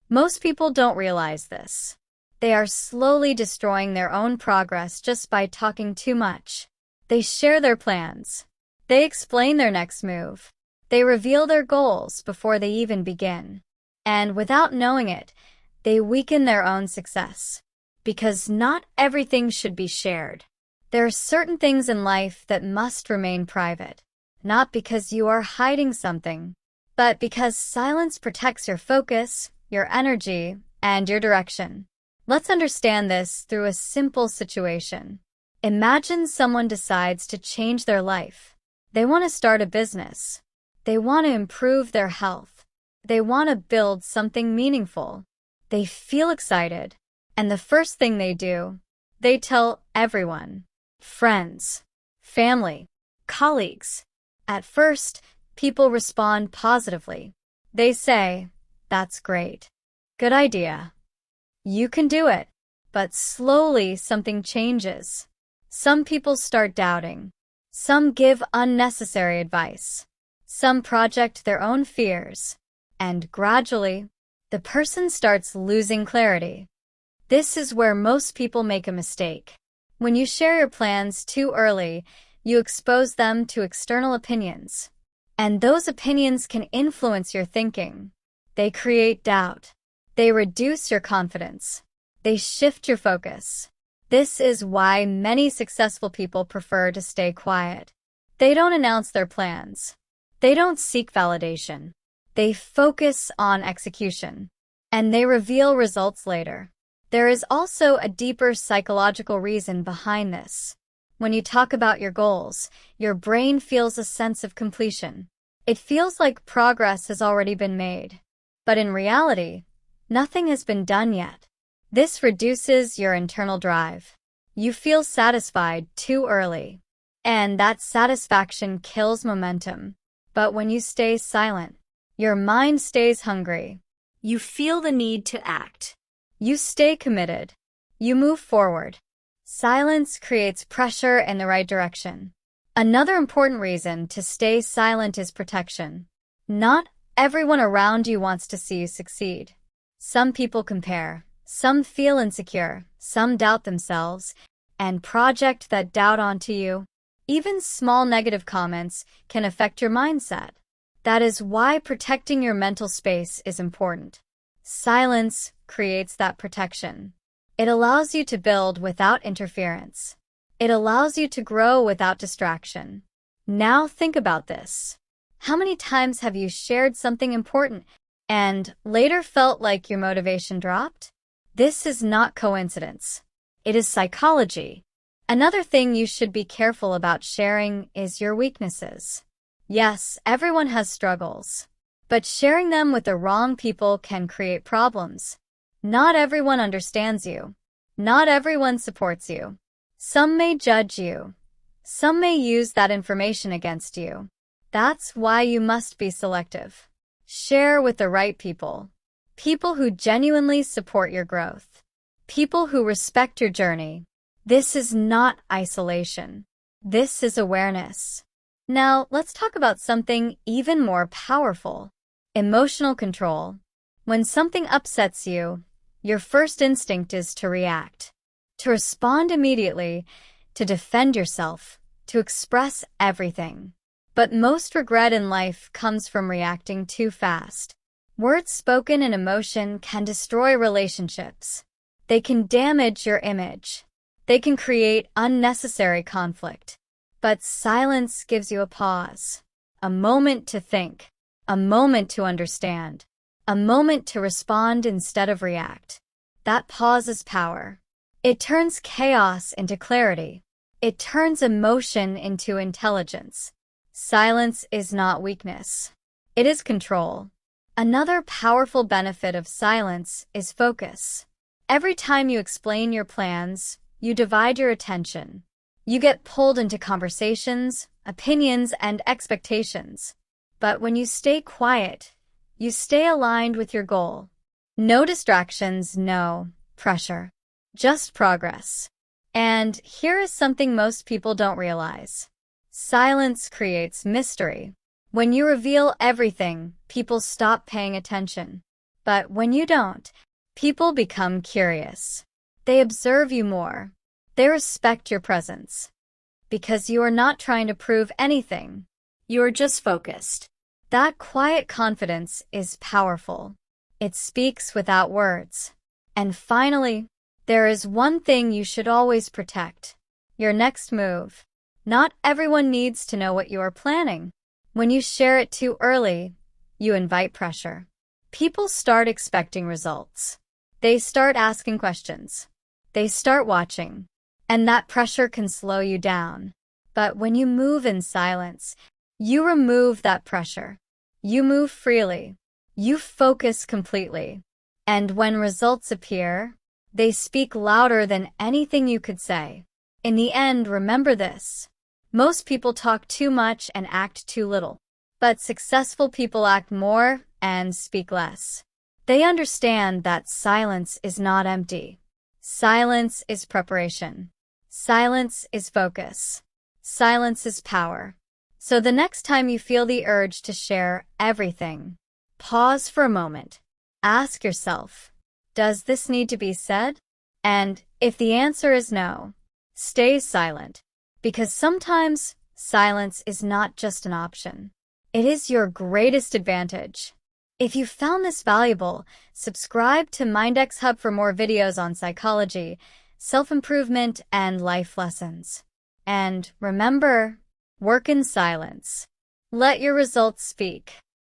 Most people don't realize this. They are slowly destroying their own progress just by talking too much. They share their plans. They explain their next move. They reveal their goals before they even begin. And without knowing it, they weaken their own success. Because not everything should be shared. There are certain things in life that must remain private. Not because you are hiding something, but because silence protects your focus, your energy, and your direction. Let's understand this through a simple situation. Imagine someone decides to change their life. They want to start a business. They want to improve their health. They want to build something meaningful. They feel excited. And the first thing they do, they tell everyone. Friends, family, colleagues. At first, people respond positively. They say, "That's great. Good idea. You can do it." But slowly something changes. Some people start doubting. Some give unnecessary advice. Some project their own fears. And gradually, the person starts losing clarity. This is where most people make a mistake. When you share your plans too early, you expose them to external opinions. And those opinions can influence your thinking. They create doubt. They reduce your confidence. They shift your focus. This is why many successful people prefer to stay quiet. They don't announce their plans. They don't seek validation. They focus on execution. And they reveal results later. There is also a deeper psychological reason behind this. When you talk about your goals, your brain feels a sense of completion. It feels like progress has already been made. But in reality, nothing has been done yet. This reduces your internal drive. You feel satisfied too early. And that satisfaction kills momentum. But when you stay silent, your mind stays hungry. You feel the need to act. You stay committed. You move forward. Silence creates pressure in the right direction. Another important reason to stay silent is protection. Not everyone around you wants to see you succeed. Some people compare. Some feel insecure. Some doubt themselves and project that doubt onto you. Even small negative comments can affect your mindset. That is why protecting your mental space is important. Silence creates that protection. It allows you to build without interference. It allows you to grow without distraction. Now think about this. How many times have you shared something important and later felt like your motivation dropped? This is not coincidence. It is psychology. Another thing you should be careful about sharing is your weaknesses. Yes, everyone has struggles. But sharing them with the wrong people can create problems. Not everyone understands you. Not everyone supports you. Some may judge you. Some may use that information against you. That's why you must be selective. Share with the right people. People who genuinely support your growth. People who respect your journey. This is not isolation. This is awareness. Now, let's talk about something even more powerful. Emotional control. When something upsets you, your first instinct is to react, to respond immediately, to defend yourself, to express everything. But most regret in life comes from reacting too fast. Words spoken in emotion can destroy relationships. They can damage your image. They can create unnecessary conflict. But silence gives you a pause, a moment to think. A moment to understand. A moment to respond instead of react. That pause is power. It turns chaos into clarity. It turns emotion into intelligence. Silence is not weakness. It is control. Another powerful benefit of silence is focus. Every time you explain your plans, you divide your attention. You get pulled into conversations, opinions, and expectations. But when you stay quiet, you stay aligned with your goal. No distractions, no pressure, just progress. And here is something most people don't realize. Silence creates mystery. When you reveal everything, people stop paying attention. But when you don't, people become curious. They observe you more. They respect your presence. Because you are not trying to prove anything. You are just focused. That quiet confidence is powerful. It speaks without words. And finally, there is one thing you should always protect. Your next move. Not everyone needs to know what you are planning. When you share it too early, you invite pressure. People start expecting results. They start asking questions. They start watching. And that pressure can slow you down. But when you move in silence, you remove that pressure. You move freely. You focus completely. And when results appear, they speak louder than anything you could say. In the end, remember this. Most people talk too much and act too little. But successful people act more and speak less. They understand that silence is not empty. Silence is preparation. Silence is focus. Silence is power. So the next time you feel the urge to share everything, pause for a moment. Ask yourself, does this need to be said? And if the answer is no, stay silent. Because sometimes silence is not just an option. It is your greatest advantage. If you found this valuable, subscribe to MindX Hub for more videos on psychology, self-improvement, and life lessons. And remember, work in silence. Let your results speak.